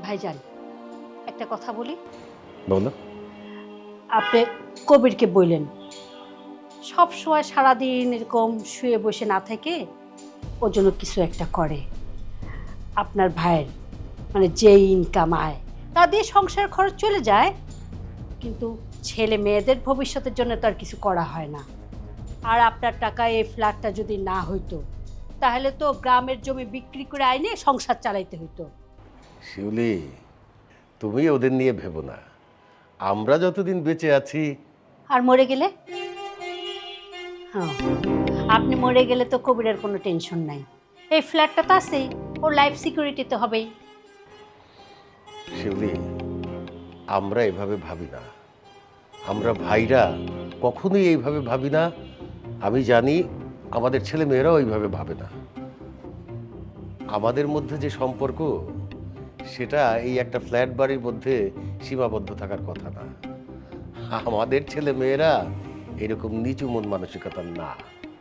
ভাইজান, একটা কথা বলি। বলো। আপনি কবিরকে বললেন সব সময় সারাদিন এরকম শুয়ে বসে না থেকে ওর জন্য কিছু একটা করে। আপনার ভাইয়ের মানে যেই ইনকাম আয় তা দিয়ে সংসার খরচ চলে যায়, কিন্তু ছেলে মেয়েদের ভবিষ্যতের জন্য তো আর কিছু করা হয় না। আর আপনার টাকায় এই ফ্ল্যাটটা যদি না হইতো তাহলে তো গ্রামের জমি বিক্রি করে আইনে সংসার চালাইতে হইতো। শিউলি, তুমি ওদের নিয়ে ভেবো না। আমরা যতদিন বেঁচে আছি। আর মরে গেলে? হ্যাঁ, আপনি মরে গেলে তো কবিরের কোনো টেনশন নাই, এই ফ্ল্যাটটা তো আছেই, ওর লাইফ সিকিউরিটি তো হবেই। শিউলি, আমরা এভাবে ভাবি না। আমরা ভাইরা কখনোই এইভাবে ভাবি না। আমি জানি আমাদের ছেলে মেয়েরাও এইভাবে ভাবে না। আমাদের মধ্যে যে সম্পর্ক, সেটা এই একটা ফ্ল্যাট বাড়ির মধ্যে সীমাবদ্ধ থাকার কথা না। আমাদের ছেলে মেয়েরা এরকম নিচু মন মানসিকতার না।